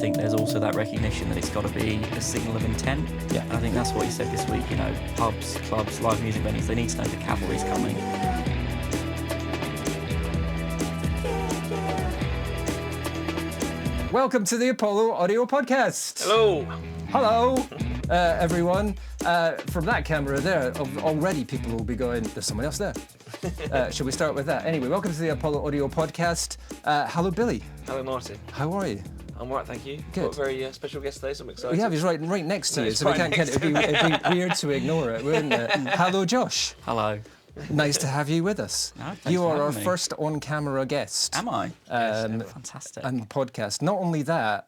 think there's also that recognition that it's got to be a signal of intent. Yeah. And I think that's what he said this week, you know, pubs, clubs, live music venues, they need to know the cavalry's coming. Welcome to the Apollo Audio Podcast. Hello. Hello, everyone. From that camera there, already people will be going, there's someone else there. Should we start with that? Anyway, welcome to the Apollo Audio Podcast. Hello, Billy. Hello, Martin. How are you? I'm right, thank you. Good. Got a very special guest today, so I'm excited. Yeah, he's right next to No, you, he's so we right can't. next It'd be weird to ignore it, wouldn't it? Hello, Josh. Hello. Nice to have you with us. No, thanks You for are our having me. first on-camera guest. Am I? Fantastic. And podcast. Not only that,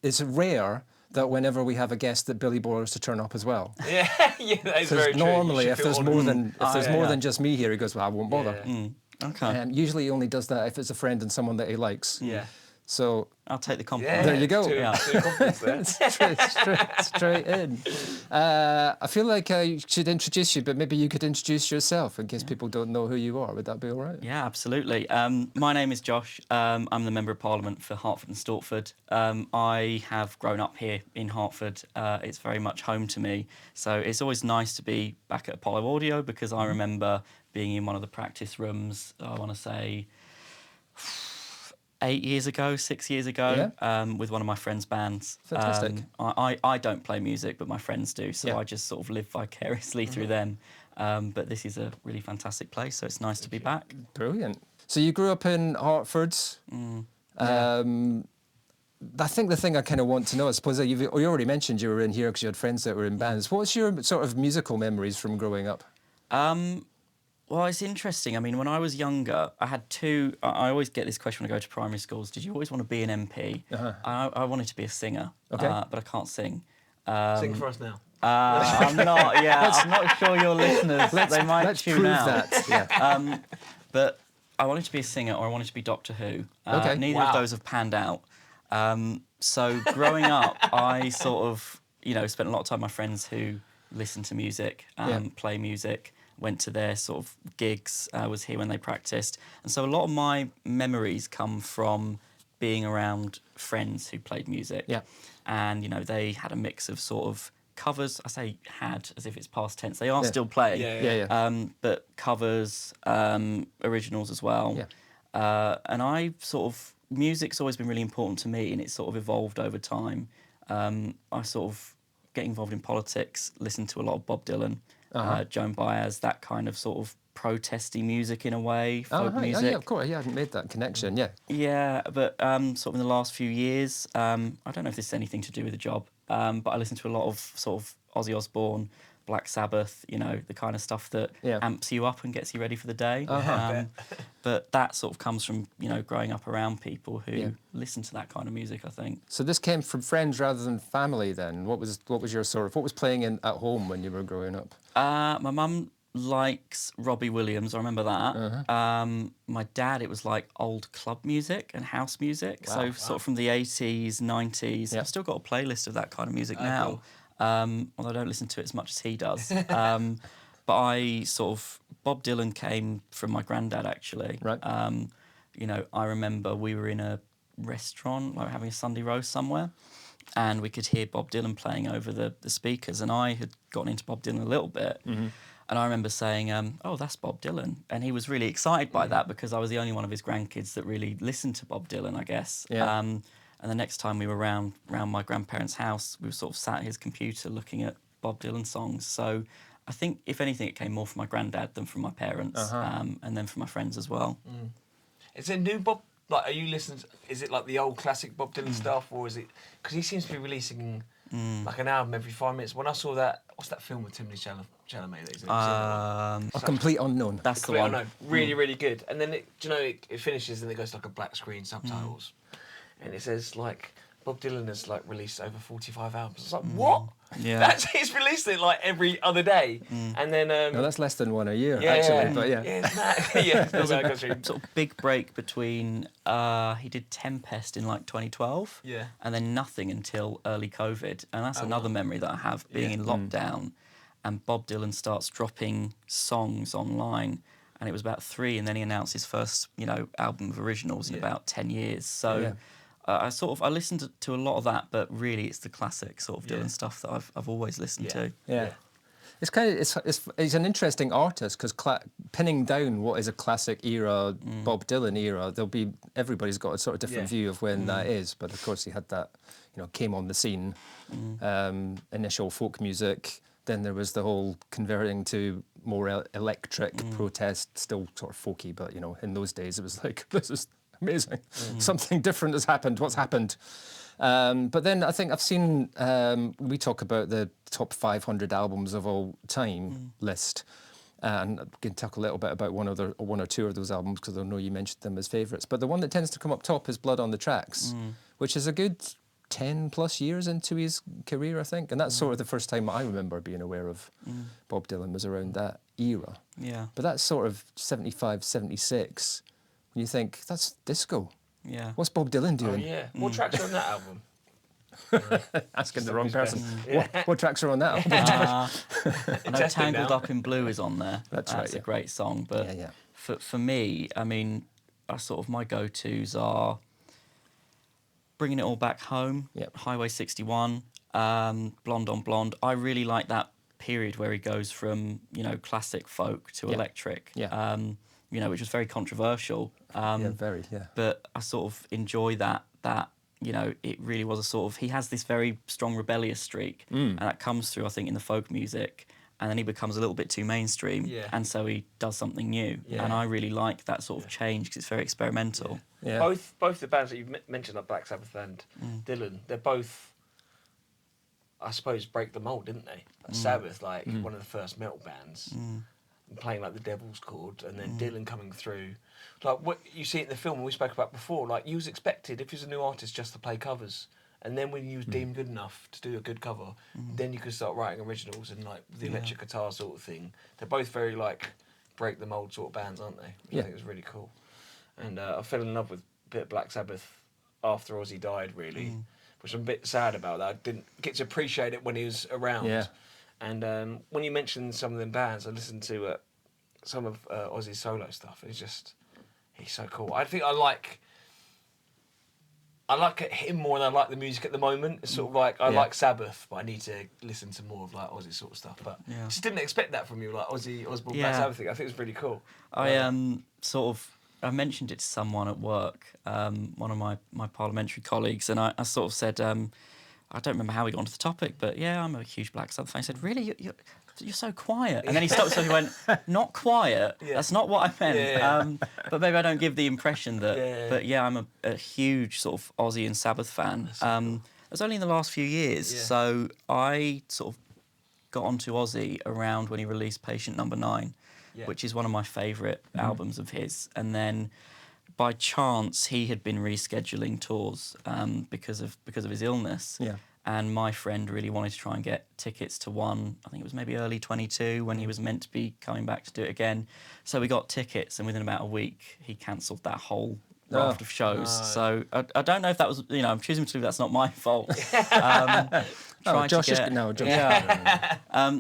it's rare that whenever we have a guest that Billy bothers to turn up as well. Yeah, that is very true. Normally, You if should there's feel more honoured. than just me here, he goes, well, I won't bother. Yeah. Okay. Usually he only does that if it's a friend and someone that he likes. Yeah. So I'll take the compliment. Yeah. there you go. Two compliments there. straight in. I feel like I should introduce you, but maybe you could introduce yourself in case people don't know who you are. Would that be all right? Yeah, absolutely. My name is Josh. I'm the Member of Parliament for Hertford and Stortford. I have grown up here in Hertford. It's very much home to me. So it's always nice to be back at Apollo Audio because I remember being in one of the practice rooms, I want to say 6 years ago, with one of my friends' bands. Fantastic. I don't play music, but my friends do, so Yeah. I just sort of live vicariously through them. But this is a really fantastic place, so it's nice to be back. Brilliant. So you grew up in Hartford. I think the thing I kind of want to know, I suppose, that you already mentioned you were in here because you had friends that were in bands. What's your sort of musical memories from growing up? Well, it's interesting. I mean, when I was younger, I had two... I always get this question when I go to primary schools. Did you always want to be an MP? I wanted to be a singer, Okay. but I can't sing. Sing for us now. I'm not. Yeah, I'm not sure your listeners. They might Let's tune prove out. that. Yeah. But I wanted to be a singer, or I wanted to be Doctor Who. Okay. Neither Wow. of those have panned out. So growing up, I sort of, spent a lot of time with my friends who listen to music, play music. Went to their sort of gigs, was here when they practiced. And so a lot of my memories come from being around friends who played music. Yeah. And, they had a mix of sort of covers. I say had as if it's past tense. They are still playing. Yeah. But covers, originals as well. Yeah. And I sort of, music's always been really important to me and it's sort of evolved over time. I sort of get involved in politics, listen to a lot of Bob Dylan. Joan Baez, that kind of sort of protesty music in a way, folk music. Yeah, of course. Yeah, I hadn't made that connection. Yeah. Yeah, but sort of in the last few years, I don't know if this is anything to do with the job, but I listen to a lot of sort of Ozzy Osbourne, Black Sabbath, the kind of stuff that amps you up and gets you ready for the day. But that sort of comes from, growing up around people who listen to that kind of music, I think. So this came from friends rather than family then? What was your what was playing at home when you were growing up? My mum likes Robbie Williams, I remember that. My dad, it was like old club music and house music, so sort of from the 80s, 90s. Yeah. I've still got a playlist of that kind of music now, cool. although I don't listen to it as much as he does. But Bob Dylan came from my granddad, actually. Right. I remember we were in a restaurant, like having a Sunday roast somewhere, and we could hear Bob Dylan playing over the speakers, and I had gotten into Bob Dylan a little bit, and I remember saying, oh, that's Bob Dylan, and he was really excited by that because I was the only one of his grandkids that really listened to Bob Dylan, I guess. Yeah. And the next time we were around my grandparents' house, we were sort of sat at his computer looking at Bob Dylan songs, so I think, if anything, it came more from my granddad than from my parents, and then from my friends as well. Is it new Bob? Like, are you listening? Is it like the old classic Bob Dylan stuff, or is it? Because he seems to be releasing like an album every 5 minutes. When I saw that, what's that film with Timothy Chalamet? That he's in? A complete unknown. That's the one. Really, really good. And then it finishes and it goes to like a black screen subtitles, and it says like Bob Dylan has like released over 45 albums. It's like what? Yeah. He's released it like every other day, and then No, that's less than one a year, actually. But yeah. it's mad. Yeah, There was a sort of big break between, he did Tempest in like 2012, and then nothing until early COVID. And that's another memory that I have, being in lockdown, and Bob Dylan starts dropping songs online, and it was about 3, and then he announced his first, album of originals in about 10 years. So I listened to a lot of that, but really it's the classic sort of Dylan stuff that I've always listened to. Yeah. It's kind of it's an interesting artist because pinning down what is a classic era, Bob Dylan era, everybody's got a sort of different view of when that is. But of course, he had that, came on the scene, initial folk music. Then there was the whole converting to more electric protest, still sort of folky. But in those days, it was like, this is amazing. Something different has happened. What's happened? But then I think I've seen, we talk about the top 500 albums of all time list, and I can talk a little bit about one or two of those albums because I know you mentioned them as favourites. But the one that tends to come up top is Blood on the Tracks, which is a good 10 plus years into his career, I think. And that's sort of the first time I remember being aware of Bob Dylan was around that era. Yeah. But that's sort of 75, 76, when you think, that's disco. Yeah. What's Bob Dylan doing? Oh, yeah. What tracks are on that album? Asking the wrong person. What tracks are on that album? I know Tangled Up in Blue is on there. That's right, a great song. But for me, I mean, my go-tos are Bringing It All Back Home, Highway 61, Blonde on Blonde. I really like that period where he goes from, classic folk to electric. Yeah. Which was very controversial. But I sort of enjoy that, it really was a sort of, he has this very strong rebellious streak, and that comes through, I think, in the folk music, and then he becomes a little bit too mainstream, and so he does something new. And I really like that sort of change because it's very experimental. Both the bands that you've mentioned, like Black Sabbath and Dylan, they're both, I suppose, break the mould, didn't they? Like Sabbath, like one of the first metal bands, playing like the Devil's Chord, and then Dylan coming through. Like what you see it in the film we spoke about before, like you was expected, if you was a new artist, just to play covers. And then when you was deemed good enough to do a good cover, then you could start writing originals and like the electric guitar sort of thing. They're both very like break the mould sort of bands, aren't they? I think it was really cool. And I fell in love with a bit of Black Sabbath after Ozzy died, really, which I'm a bit sad about that. I didn't get to appreciate it when he was around. Yeah. And when you mentioned some of them bands, I listened to some of Ozzy's solo stuff. He's so cool. I think I like him more than I like the music at the moment. It's sort of like I like Sabbath, but I need to listen to more of like Ozzy sort of stuff. But just didn't expect that from you, like Ozzy Osbourne, Black Sabbath thing. I think it was really cool. I mentioned it to someone at work, one of my parliamentary colleagues, and I sort of said, I don't remember how we got onto the topic, but I'm a huge Black Sabbath fan. He said, really, you're so quiet. And then he stopped, so he went, not quiet, that's not what I meant. But maybe I don't give the impression that, but I'm a huge sort of Ozzy and Sabbath fan. It was only in the last few years, so I sort of got onto Ozzy around when he released Patient Number 9, which is one of my favourite albums of his. And then by chance, he had been rescheduling tours because of his illness. Yeah. And my friend really wanted to try and get tickets to one, I think it was maybe early 22, when he was meant to be coming back to do it again. So we got tickets, and within about a week, he cancelled that whole raft of shows. No. So I don't know if that was, I'm choosing to believe that's not my fault.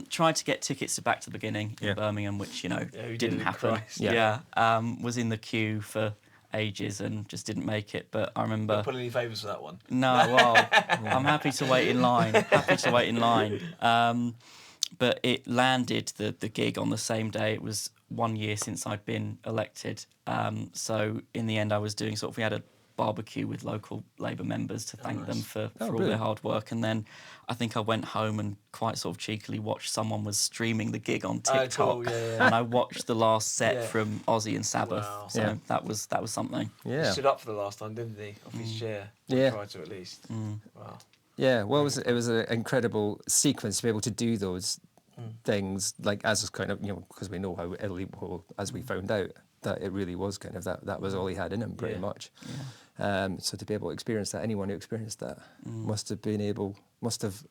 Tried to get tickets to Back to the Beginning in Birmingham, which, didn't happen. Was in the queue for ages and just didn't make it, but I remember... Not pulling any favours for that one. No, well, I'm happy to wait in line. But it landed, the gig, on the same day. It was 1 year since I'd been elected. So in the end, I was doing we had a barbecue with local Labour members to thank them for all their hard work. And then I think I went home and quite sort of cheekily watched someone was streaming the gig on TikTok. And I watched the last set from Ozzy and Sabbath. Wow. So that was something. Yeah. He stood up for the last time, didn't he? Off his chair. Yeah. Tried to at least. Wow. Yeah, well, it was an incredible sequence to be able to do those things, like as kind of, because we know how illegal, as we found out, that it really was kind of that was all he had in him, pretty much. Yeah. So to be able to experience that, anyone who experienced that must have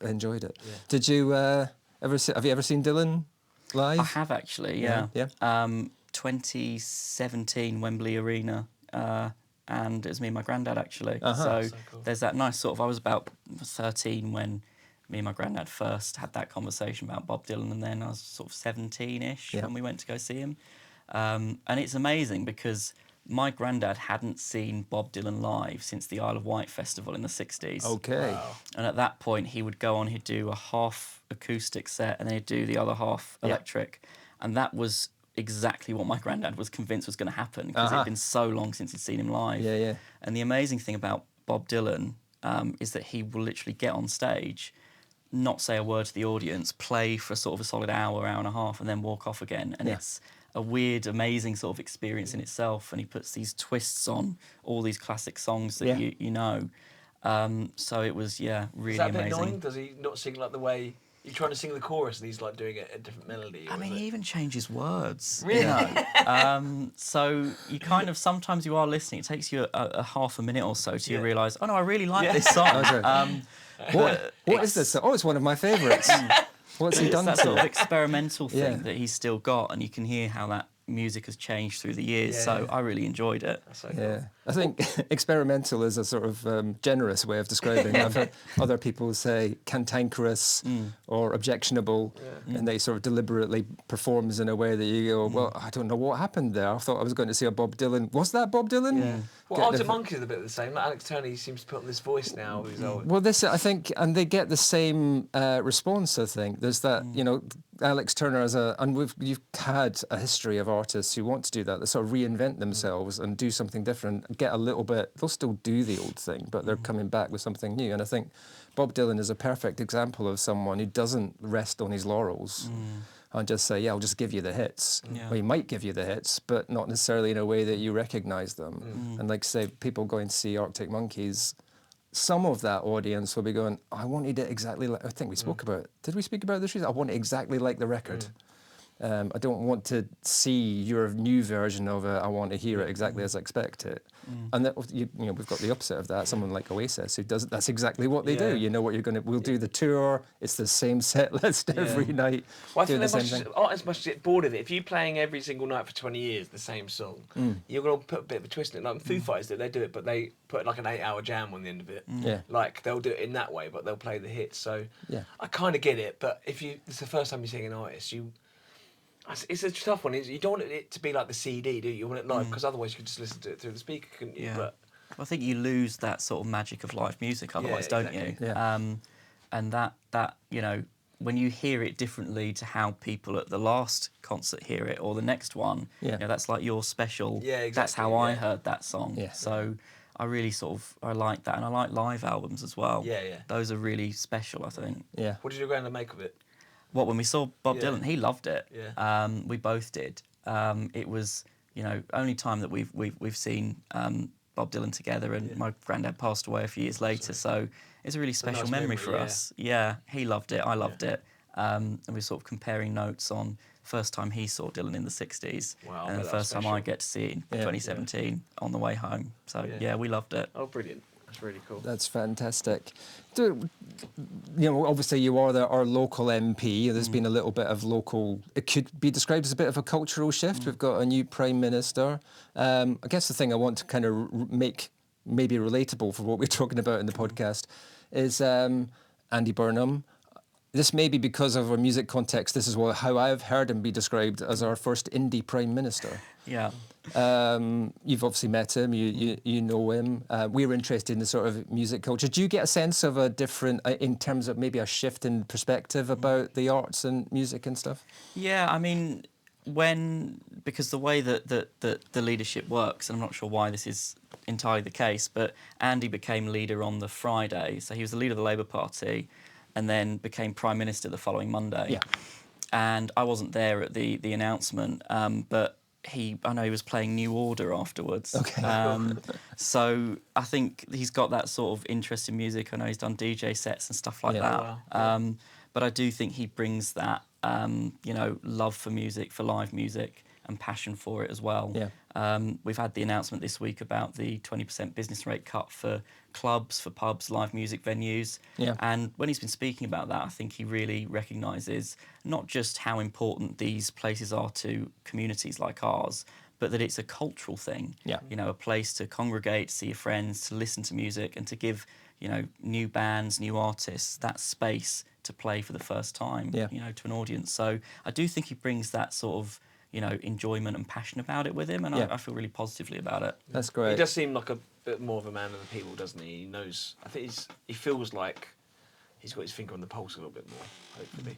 enjoyed it. Yeah. Did you have you ever seen Dylan live? I have actually, yeah. 2017 Wembley Arena, and it was me and my granddad actually. So cool. There's that nice sort of, I was about 13 when me and my granddad first had that conversation about Bob Dylan, and then I was sort of 17-ish when we went to go see him. And it's amazing because my granddad hadn't seen Bob Dylan live since the Isle of Wight festival in the 60s. Okay. Wow. And at that point, he would go on, he'd do a half acoustic set, and then he'd do the other half electric. And that was exactly what my granddad was convinced was going to happen, because it had been so long since he'd seen him live. Yeah, yeah. And the amazing thing about Bob Dylan is that he will literally get on stage, not say a word to the audience, play for sort of a solid hour, hour and a half, and then walk off again. And it's a weird, amazing sort of experience in itself. And he puts these twists on all these classic songs that you know. So it was, really Is that a bit amazing. annoying? Does he not sing like the way you're trying to sing the chorus and he's like doing it a different melody? I mean, he even changes words. Really? You know? So you kind of, sometimes you are listening, it takes you a half a minute or so till you realise, oh no, I really like this song. What is this? Oh, it's one of my favourites. What's he It's done that to sort of it? experimental thing Yeah. that he's still got, and you can hear how that music has changed through the years. Yeah, So yeah. I really enjoyed it. That's so cool. Yeah, I think experimental is a sort of generous way of describing it. I've heard other people say cantankerous or objectionable, and they sort of deliberately performs in a way that you go, well, I don't know what happened there. I thought I was going to see a Bob Dylan. Was that Bob Dylan? Yeah. Well, Get Arctic the- Monkeys are a bit the same. Like Alex Turner, he seems to put on this voice now. Who's old. Well, this I think, and they get the same response. I think there's that, you know, Alex Turner and you've had a history of artists who want to do that. They sort of reinvent themselves and do something different. Get a little bit. They'll still do the old thing, but they're coming back with something new. And I think Bob Dylan is a perfect example of someone who doesn't rest on his laurels. And just say, I'll just give you the hits. Yeah. Well, he might give you the hits, but not necessarily in a way that you recognise them. And like say, people going to see Arctic Monkeys, some of that audience will be going, I wanted it exactly like, I think we spoke about it. Did we speak about this? I want it exactly like the record. I don't want to see your new version of it. I want to hear it exactly as I expect it. And that, you know, we've got the opposite of that. Someone like Oasis who does. That's exactly what they do. You know what you're going to. We'll do the tour. It's the same set list every night. Well, I doing think the they same must thing. artists must get bored of it. If you're playing every single night for 20 years the same song, you're going to put a bit of a twist in it. Like Foo Fighters do, they do it, but they put like an 8-hour jam on the end of it. Yeah. Like they'll do it in that way, but they'll play the hits. So Yeah. I kind of get it. But if it's the first time you're seeing an artist, it's a tough one. You don't want it to be like the CD, do you? You want it live, because otherwise you could just listen to it through the speaker, couldn't you? Yeah. But I think you lose that sort of magic of live music otherwise, don't exactly. you? Yeah. And that, you know, when you hear it differently to how people at the last concert hear it or the next one, Yeah. you know, that's like your special. Yeah, exactly, That's how I yeah. heard that song. Yeah. So I really I like that, and I like live albums as well. Yeah, yeah. Those are really special, I think. Yeah. what did your granddad make of it? What, when we saw Bob Yeah. Dylan, he loved it. Yeah. We both did. It was, you know, only time that we've seen Bob Dylan together, and my granddad passed away a few years later, so it's a really special nice memory memory, for yeah. us. Yeah, he loved it, I loved it. And we're sort of comparing notes on first time he saw Dylan in the 60s, Wow, I and the bet that was first time I get to see it in Yeah. 2017 on the way home. So yeah, we loved it. Oh, brilliant. That's really cool. That's fantastic. You know, obviously you are our local MP. There's been a little bit of local. It could be described as a bit of a cultural shift. We've got a new Prime Minister. I guess the thing I want to kind of make maybe relatable for what we're talking about in the podcast is Andy Burnham. This may be because of our music context. This is how I've heard him be described as our first indie Prime Minister. Yeah. You've obviously met him, you know him. We're interested in the sort of music culture. Do you get a sense of a different, in terms of maybe a shift in perspective about the arts and music and stuff? Yeah, I mean, because the way that the leadership works, and I'm not sure why this is entirely the case, but Andy became leader on the Friday, so he was the leader of the Labour Party, and then became Prime Minister the following Monday. Yeah. And I wasn't there at the announcement, but I know he was playing New Order afterwards. Okay. So I think he's got that sort of interest in music. I know he's done DJ sets and stuff like Yeah. that. Wow. But I do think he brings that, you know, love for music, for live music, and passion for it as well. Yeah. We've had the announcement this week about the 20% business rate cut for clubs, for pubs, live music venues. Yeah. And when he's been speaking about that, I think he really recognises not just how important these places are to communities like ours, but that it's a cultural thing. Yeah. You know, a place to congregate, see your friends, to listen to music, and to give, you know, new bands, new artists that space to play for the first time, Yeah. you know, to an audience. So I do think he brings that sort of, enjoyment and passion about it with him, and I feel really positively about it. That's great. He does seem like a bit more of a man of the people, doesn't he? He knows. I think he feels like he's got his finger on the pulse a little bit more, hopefully.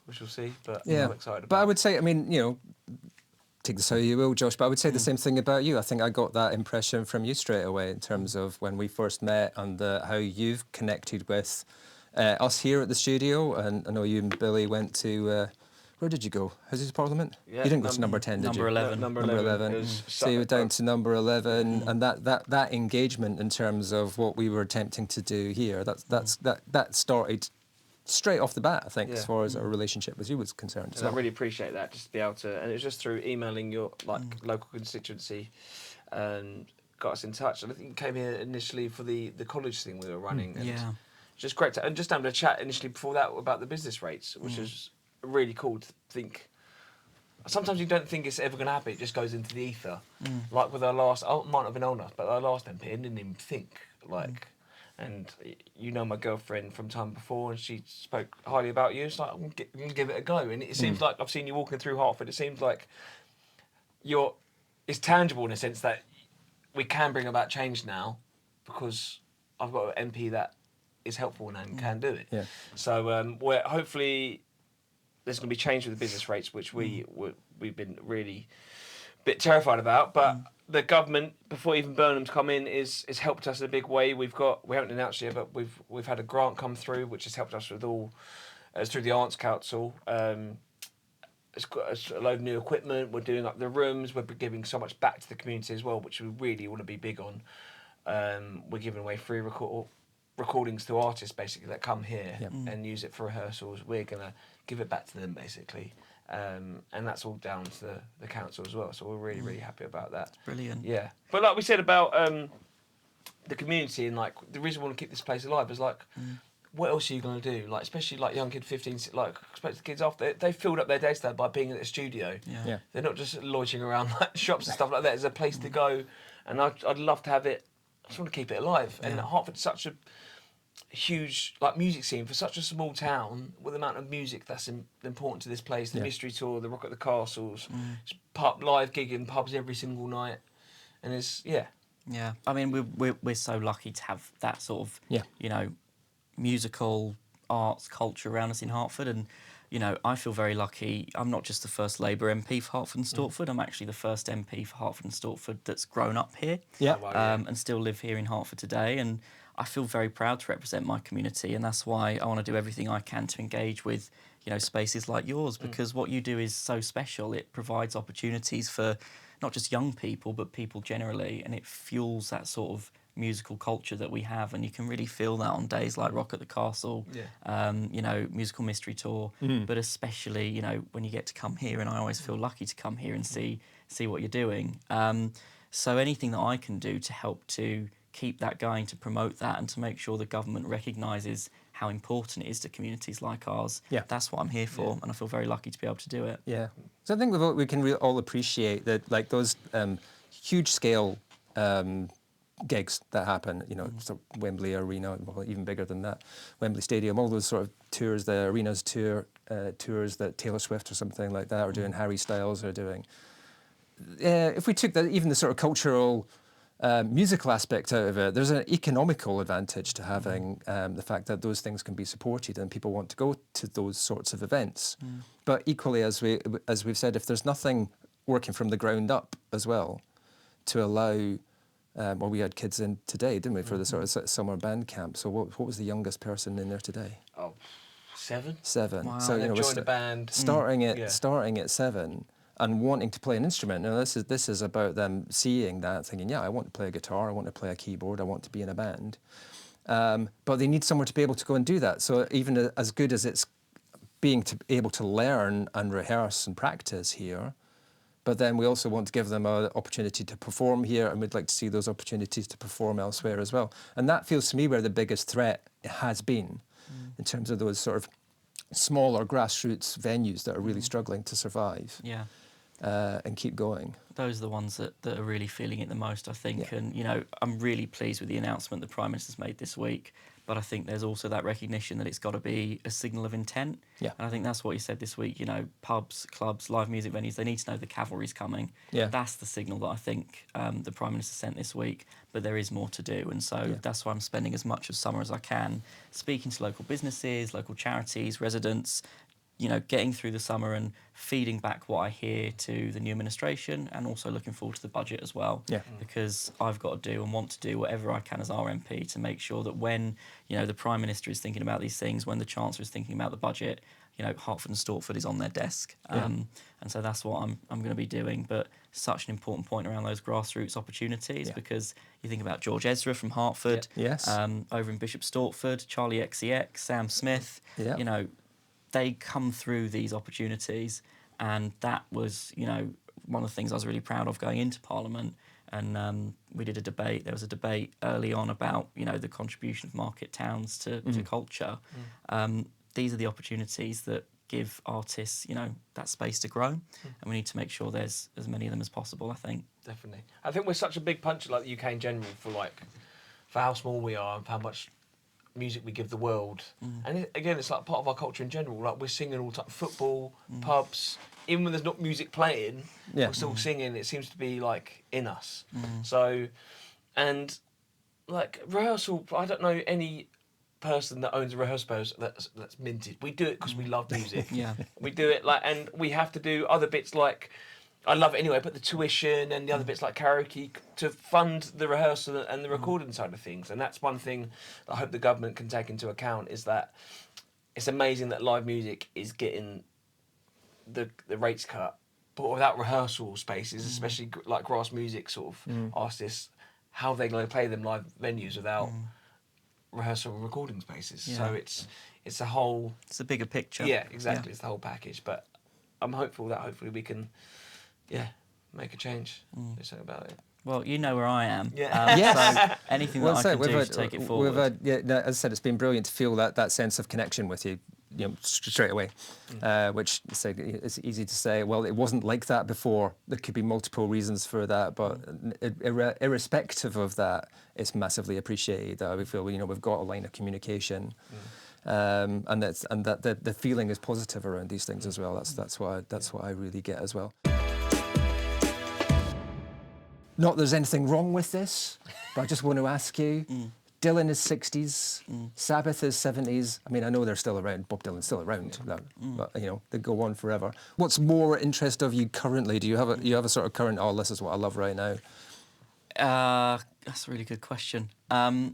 Which we'll see, but I'm excited about. But I would say, I mean, take this how you will, Josh, but I would say the same thing about you. I think I got that impression from you straight away in terms of when we first met and how you've connected with us here at the studio. And I know you and Billy went to, where did you go? Houses of Parliament? Yeah, you didn't go to number 10, did number you? 11. Number 11. So you were down to number 11, and that engagement in terms of what we were attempting to do here, that started straight off the bat, I think, as far as our relationship with you was concerned. And I really appreciate that, just to be able to, and it was just through emailing your local constituency, and got us in touch. And I think you came here initially for the college thing we were running. And just great to, and just having a chat initially before that about the business rates, which is really cool to think. Sometimes you don't think it's ever going to happen; it just goes into the ether. Like with our last, might have been old enough, but our last MP, I didn't even think And my girlfriend from time before, and she spoke highly about you. It's like, I'm going to give it a go. And it seems like I've seen you walking through Hertford. It seems like it's tangible in a sense that we can bring about change now because I've got an MP that is helpful and can do it. Yeah. So hopefully there's going to be change with the business rates, which we've been really a bit terrified about. But the government, before even Burnham's come in, is helped us in a big way. We haven't announced yet, but we've had a grant come through, which has helped us with through the Arts Council. It's got a load of new equipment. We're doing up the rooms. We're giving so much back to the community as well, which we really want to be big on. We're giving away free recordings to artists basically that come here and use it for rehearsals. We're gonna give it back to them basically. And that's all down to the council as well. So we're really, really happy about that. Brilliant. Yeah. But like we said about the community and like the reason we want to keep this place alive is like, what else are you going to do? Like, especially like young kid, 15, like, I suppose the kids after, they filled up their day today by being at the studio. Yeah. They're not just loitering around like shops and stuff like that. There's a place to go. And I'd love to have it. I just want to keep it alive. And Hertford's such a huge music scene for such a small town with the amount of music that's important to this place. The Mystery Tour, the Rock at the Castles, live gig in pubs every single night, and it's Yeah, I mean we're so lucky to have that sort of musical arts culture around us in Hertford, and I feel very lucky. I'm not just the first Labour MP for Hertford and Stortford. I'm actually the first MP for Hertford and Stortford that's grown up here, and still live here in Hertford today. And I feel very proud to represent my community, and that's why I want to do everything I can to engage with, spaces like yours, because what you do is so special. It provides opportunities for not just young people, but people generally, and it fuels that sort of musical culture that we have, and you can really feel that on days like Rock at the Castle, musical Mystery Tour, but especially, when you get to come here, and I always feel lucky to come here and see what you're doing. So anything that I can do to help to keep that going, to promote that, and to make sure the government recognises how important it is to communities like ours, that's what I'm here for, and I feel very lucky to be able to do it. Yeah. So I think we can all appreciate that, like those huge scale gigs that happen, sort of Wembley Arena, well, even bigger than that, Wembley Stadium, all those sort of tours, the arenas tours that Taylor Swift or something like that are doing, Harry Styles are doing. If we took even the sort of cultural musical aspect out of it, there's an economical advantage to having the fact that those things can be supported and people want to go to those sorts of events. But equally, as we've said, if there's nothing working from the ground up as well to allow, well, we had kids in today, didn't we, for the sort of summer band camp. So what was the youngest person in there today? Oh, 7. 7. Wow. So They've joined a band. Starting at 7. And wanting to play an instrument. Now this is about them seeing that, thinking, I want to play a guitar, I want to play a keyboard, I want to be in a band. But they need somewhere to be able to go and do that. So even as good as it's being able to learn and rehearse and practice here, but then we also want to give them an opportunity to perform here, and we'd like to see those opportunities to perform elsewhere as well. And that feels to me where the biggest threat has been in terms of those sort of smaller grassroots venues that are really struggling to survive. Yeah. And keep going. Those are the ones that are really feeling it the most, I think. And, I'm really pleased with the announcement the Prime Minister's made this week, but I think there's also that recognition that it's got to be a signal of intent. Yeah. And I think that's what you said this week. You know, pubs, clubs, live music venues, they need to know the cavalry's coming. Yeah. That's the signal that I think the Prime Minister sent this week, but there is more to do. And so that's why I'm spending as much of summer as I can speaking to local businesses, local charities, residents, you know, getting through the summer and feeding back what I hear to the new administration, and also looking forward to the budget as well. Yeah. Because I've got to do and want to do whatever I can as our MP to make sure that when, you know, the Prime Minister is thinking about these things, when the Chancellor is thinking about the budget, you know, Hertford and Stortford is on their desk. And so that's what I'm going to be doing. But such an important point around those grassroots opportunities, because you think about George Ezra from Hertford, over in Bishop Stortford, Charlie XCX, Sam Smith, you know, they come through these opportunities, and that was, you know, one of the things I was really proud of going into Parliament. And we did a debate. There was a debate early on about, you know, the contribution of market towns to culture. These are the opportunities that give artists, you know, that space to grow, and we need to make sure there's as many of them as possible, I think. Definitely. I think we're such a big puncher, like the UK in general, for how small we are and for how much music we give the world. And again, it's like part of our culture in general. Like, we're singing all the time, football, pubs, even when there's not music playing, we're still singing. It seems to be like in us. So, and like rehearsal, I don't know any person that owns a rehearsal space that's minted. We do it because we love music. We do it like, and we have to do other bits like, I love it anyway, but the tuition and the other bits like karaoke to fund the rehearsal and the recording side of things. And that's one thing that I hope the government can take into account, is that it's amazing that live music is getting the rates cut, but without rehearsal spaces, especially like grass music sort of artists, how are they going to play them live venues without rehearsal and recording spaces? So it's a whole... It's a bigger picture. Yeah, exactly. It's the whole package. But I'm hopeful that hopefully we can... make a change, do something about it. Well, you know where I am. Yes. So anything that I can do to take it forward. As I said, it's been brilliant to feel that sense of connection with you, you know, straight away. Which it's easy to say, well, it wasn't like that before. There could be multiple reasons for that, but irrespective of that, it's massively appreciated that we feel, you know, we've got a line of communication. And that the feeling is positive around these things as well. That's what I really get as well. Not that there's anything wrong with this, but I just want to ask you, Dylan is 60s, Sabbath is 70s. I mean, I know they're still around, Bob Dylan's still around, but you know, they go on forever. What's more interest of you currently? Do you have a sort of current, oh, this is what I love right now? That's a really good question. I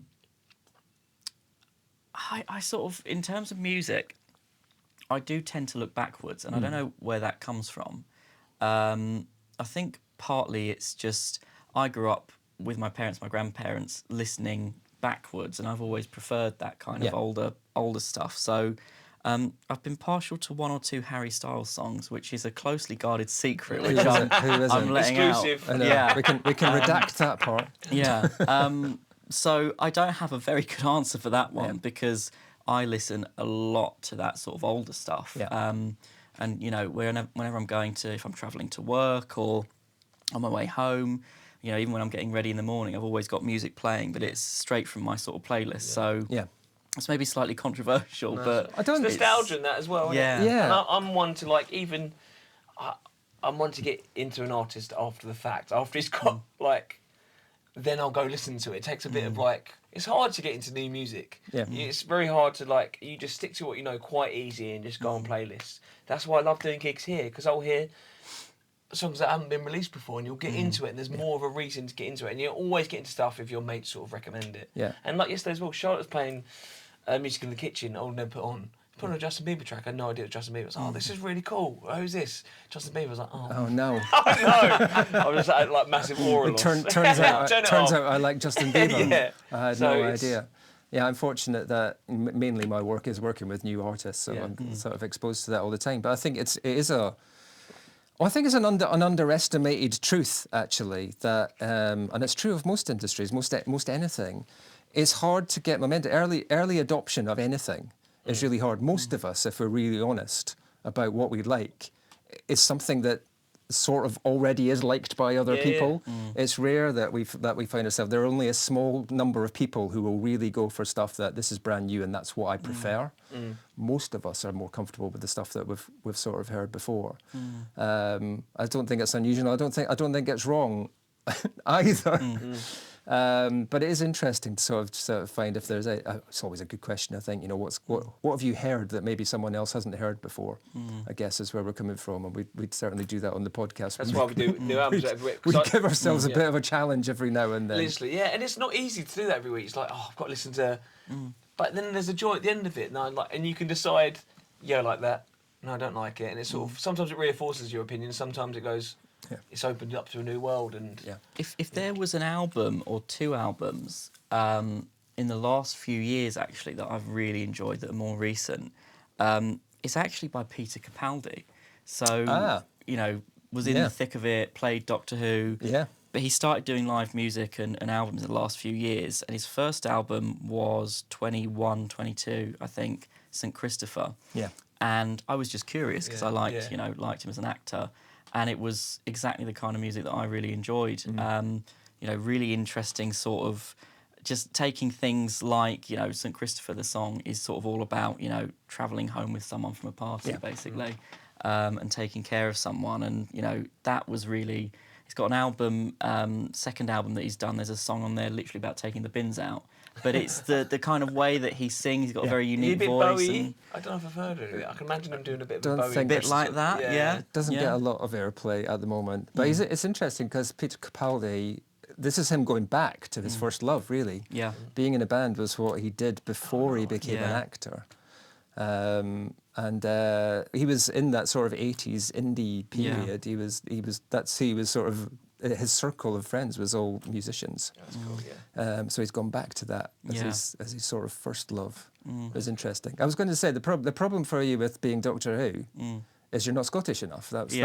sort of, in terms of music, I do tend to look backwards, and I don't know where that comes from. I think partly it's just, I grew up with my parents, my grandparents, listening backwards, and I've always preferred that kind of older stuff. So I've been partial to one or two Harry Styles songs, which is a closely guarded secret, which I'm letting exclusive. out. Yeah, we can redact that part. Yeah. So I don't have a very good answer for that one, because I listen a lot to that sort of older stuff. And you know, whenever I'm going to, if I'm travelling to work or on my way home, you know, even when I'm getting ready in the morning, I've always got music playing, but it's straight from my sort of playlist. So it's maybe slightly controversial, but I don't. It's nostalgia in that as well. Yeah. And I'm one to like I'm one to get into an artist after the fact, after he's got like, then I'll go listen to it. It takes a bit of like, it's hard to get into new music. It's very hard to like, you just stick to what you know quite easy and just go on playlists. That's why I love doing gigs here, because I'll hear songs that haven't been released before, and you'll get into it, and there's more of a reason to get into it, and you'll always get into stuff if your mates sort of recommend it. And like yesterday as well, Charlotte was playing music in the kitchen. I'll never put on a Justin Bieber track. I had no idea it was Justin Bieber. I was like, oh, this is really cool. Who's this? Justin Bieber. I was like, oh no. I know. I was just like massive aura loss. Turns out I like Justin Bieber. I had no idea. Yeah, I'm fortunate that mainly my work is working with new artists, so I'm sort of exposed to that all the time. But I think it is an underestimated truth, actually, that, and it's true of most industries, most anything. It's hard to get momentum. Early adoption of anything is really hard. Most of us, if we're really honest about what we like, is something that sort of already is liked by other Yeah, people. It's rare that we find ourselves. There are only a small number of people who will really go for stuff that this is brand new and that's what I prefer. Most of us are more comfortable with the stuff that we've sort of heard before. I don't think it's unusual. I don't think it's wrong either. But it is interesting to sort of find if there's it's always a good question, I think, you know, what have you heard that maybe someone else hasn't heard before, I guess is where we're coming from, and we'd certainly do that on the podcast. That's why we do new albums every week. We give ourselves a bit of a challenge every now and then. Literally, yeah, and it's not easy to do that every week. It's like, oh, I've got to listen to, but then there's a joy at the end of it, and you can decide, yeah, I like that, no, I don't like it, and it's sort of, sometimes it reinforces your opinion, sometimes it goes, it's opened up to a new world, and If there was an album or two albums in the last few years actually that I've really enjoyed that are more recent, it's actually by Peter Capaldi. So you know, was in the thick of it, played Doctor Who. Yeah. But he started doing live music and albums in the last few years, and his first album was 21, 22, I think, St. Christopher. Yeah. And I was just curious because I liked, yeah. you know, liked him as an actor. And it was exactly the kind of music that I really enjoyed. You know, really interesting sort of just taking things like, you know, St. Christopher, the song is sort of all about, you know, travelling home with someone from a party, basically, and taking care of someone. And, you know, that was really... He's got an album, second album that he's done. There's a song on there literally about taking the bins out. But it's the kind of way that he sings. He's got a very unique voice. Bowie? I don't know if I've heard it. I can imagine him doing a bit of Don't a Bowie. think A bit like that, yeah. It doesn't get a lot of airplay at the moment. But it's interesting because Peter Capaldi, this is him going back to his first love, really. Yeah. Being in a band was what he did before he became an actor. And he was in that sort of 80s indie period. He was sort of, his circle of friends was all musicians. That's cool, So he's gone back to that as his sort of first love. It was interesting. I was going to say the problem for you with being Doctor Who is you're not Scottish enough. That is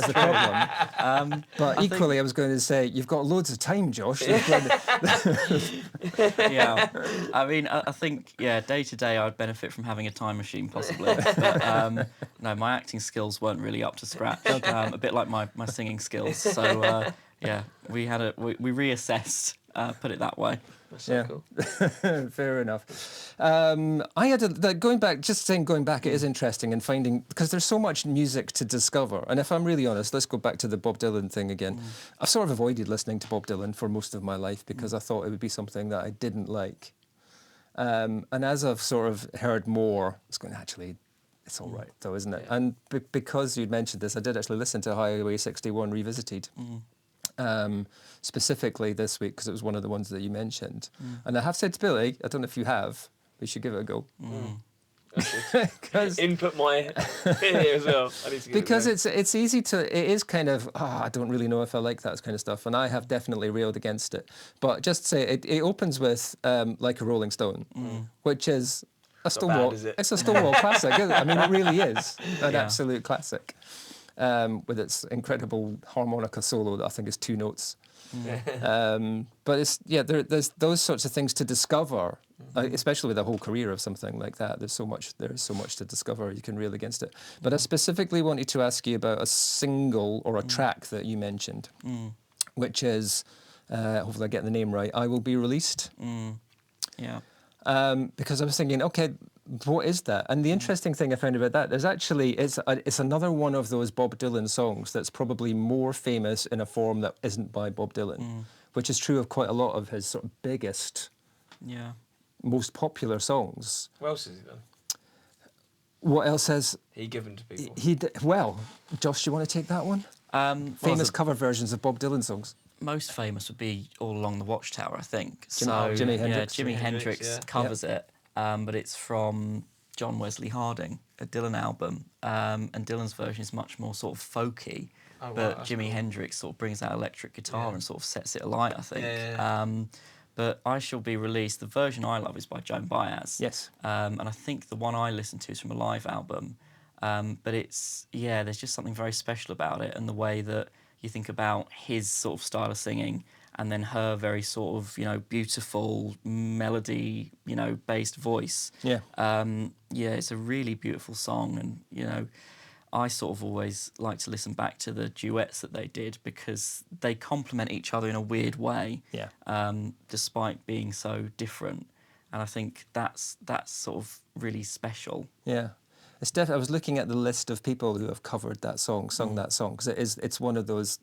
the problem. But equally, I was going to say you've got loads of time, Josh. Yeah, I mean, I think, day to day I'd benefit from having a time machine possibly. But no, my acting skills weren't really up to scratch. A bit like my singing skills. So we reassessed. Put it that way. That's so cool. Fair enough. I had going back. It is interesting and finding, because there's so much music to discover. And if I'm really honest, let's go back to the Bob Dylan thing again. I've sort of avoided listening to Bob Dylan for most of my life because I thought it would be something that I didn't like. And as I've sort of heard more, it's going, actually, it's all right though, isn't it? Yeah. And because you'd mentioned this, I did actually listen to Highway 61 Revisited. Specifically this week because it was one of the ones that you mentioned. And I have said to Billy, I don't know if you have, we should give it a go. Input my here as well. I need to give because it it's easy to, it is kind of, I don't really know if I like that kind of stuff, and I have definitely railed against it. But just to say, it opens with Like a Rolling Stone, which is a Stonewall. It's a Stonewall classic, isn't it? I mean, it really is an absolute classic. With its incredible harmonica solo that I think is 2 notes. But it's there's those sorts of things to discover, especially with a whole career of something like that. There's so much to discover. You can rail against it. But I specifically wanted to ask you about a single or a track that you mentioned, which is, hopefully I get the name right, I Will Be Released. Because I was thinking, okay, what is that? And the interesting thing I found about that is actually it's another one of those Bob Dylan songs that's probably more famous in a form that isn't by Bob Dylan, which is true of quite a lot of his sort of biggest, most popular songs. What else has he done? What else has he given to people? Well, Josh, do you want to take that one? Famous cover versions of Bob Dylan songs. Most famous would be All Along the Watchtower, I think. Jimi Hendrix. Jimi Hendrix covers it. But it's from John Wesley Harding, a Dylan album, and Dylan's version is much more sort of folky, but Jimi Hendrix sort of brings out electric guitar and sort of sets it alight, I think. But I Shall Be Released, the version I love is by Joan Baez. Yes. And I think the one I listen to is from a live album. But it's, there's just something very special about it, and the way that you think about his sort of style of singing, and then her very sort of, beautiful melody, based voice. It's a really beautiful song, and, I sort of always like to listen back to the duets that they did because they complement each other in a weird way, despite being so different. And I think that's sort of really special. Yeah. I was looking at the list of people who have covered that song, sung that song, because it's one of those,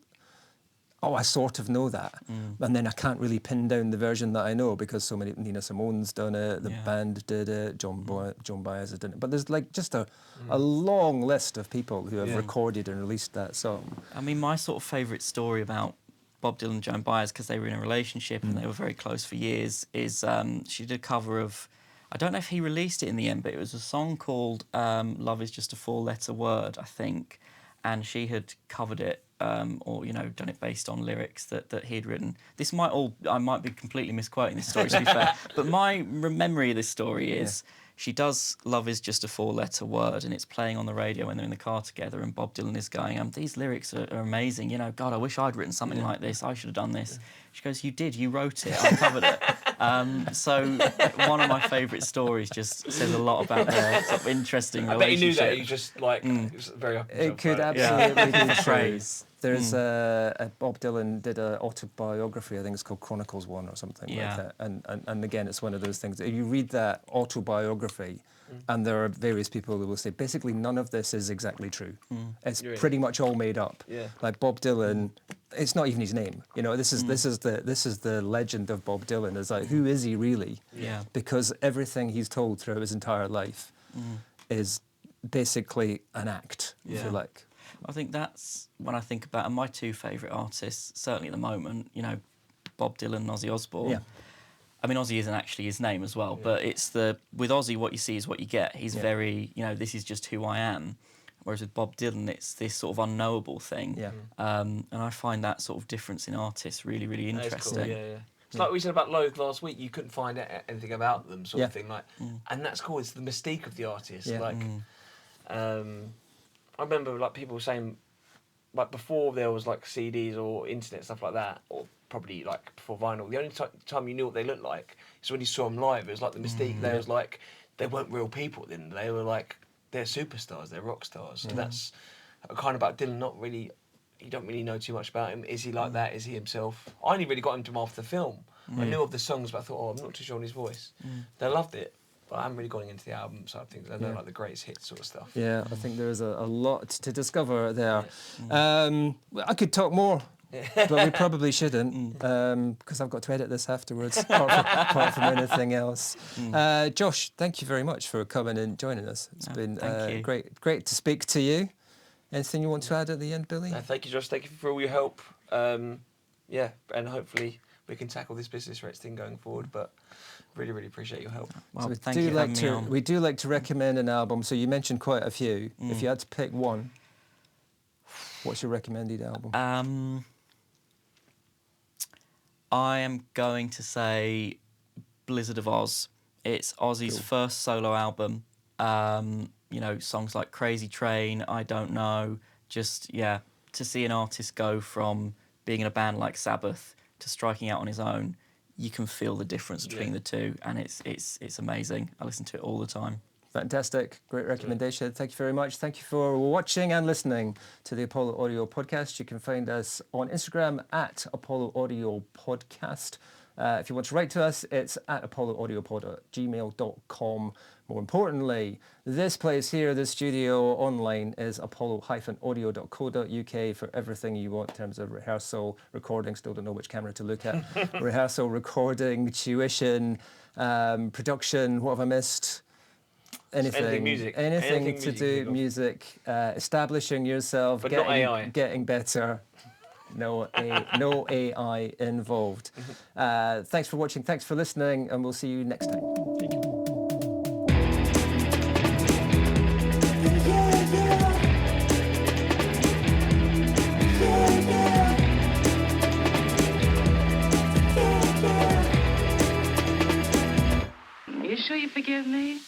I sort of know that. And then I can't really pin down the version that I know because so many, Nina Simone's done it, the band did it, John Baez has done it. But there's like just a long list of people who have recorded and released that song. I mean, my sort of favourite story about Bob Dylan and Joan Baez, because they were in a relationship and they were very close for years, is she did a cover of, I don't know if he released it in the end, but it was a song called Love Is Just a Four-Letter Word, I think. And she had covered it, or, done it based on lyrics that he'd written. I might be completely misquoting this story, to be fair. But my memory of this story is she does Love Is Just a Four-Letter Word, and it's playing on the radio when they're in the car together, and Bob Dylan is going, these lyrics are amazing. God, I wish I'd written something like this. I should have done this. She goes, you did, you wrote it, I covered it. So one of my favourite stories just says a lot about their sort of interesting relationship. I bet you knew that, you just it was very up It could absolutely be phrase. There's a Bob Dylan did an autobiography, I think it's called Chronicles 1 or something like that. And again, it's one of those things. If you read that autobiography, and there are various people who will say, basically none of this is exactly true. It's pretty much all made up. Yeah. Like Bob Dylan, it's not even his name. This is the legend of Bob Dylan. It's like, who is he really? Yeah. Because everything he's told throughout his entire life is basically an act, if you like. I think that's when I think about, and my two favourite artists, certainly at the moment, Bob Dylan and Ozzy Osbourne. Yeah. I mean, Ozzy isn't actually his name as well, but it's with Ozzy, what you see is what you get. He's very, this is just who I am. Whereas with Bob Dylan, it's this sort of unknowable thing. Yeah. And I find that sort of difference in artists really, really interesting. Cool. Yeah. It's like we said about Loathe last week. You couldn't find anything about them, sort of thing. And that's cool. It's the mystique of the artist. Yeah. I remember people saying, before there was CDs or internet stuff like that, or probably before vinyl. The only time you knew what they looked like is when you saw them live. It was the mystique. They was they weren't real people then. They were they're superstars. They're rock stars. And that's kind of about Dylan. Not really. You don't really know too much about him. Is he like that? Is he himself? I only really got into him after the film. I knew of the songs, but I thought, I'm not too sure on his voice. They loved it, but I haven't really gone into the album side of things. I know the greatest hits sort of stuff. Yeah, I think there's a lot to discover there. I could talk more, but we probably shouldn't, because I've got to edit this afterwards, apart from anything else. Josh, thank you very much for coming and joining us. It's been great to speak to you. Anything you want to add at the end, Billy? Thank you, Josh. Thank you for all your help. And hopefully we can tackle this business rates thing going forward. But really, really appreciate your help. Well, so thank you for having me on. We do like to recommend an album. So you mentioned quite a few. If you had to pick one, what's your recommended album? I am going to say Blizzard of Oz. It's Ozzy's first solo album. Songs like Crazy Train, I Don't Know. Just, to see an artist go from being in a band like Sabbath to striking out on his own, you can feel the difference between the two, and it's amazing. I listen to it all the time. Fantastic. Great recommendation. Thank you very much. Thank you for watching and listening to the Apollo Audio Podcast. You can find us on Instagram at Apollo Audio Podcast. If you want to write to us, it's at apolloaudiopod@gmail.com. More importantly, this place here, this studio online, is apollo-audio.co.uk for everything you want in terms of rehearsal, recording, still don't know which camera to look at, rehearsal, recording, tuition, production, what have I missed? Anything music. Anything to do music, establishing yourself, but not AI. Getting better. No AI involved. Thanks for watching, thanks for listening, and we'll see you next time. Thank you. You sure you forgive me?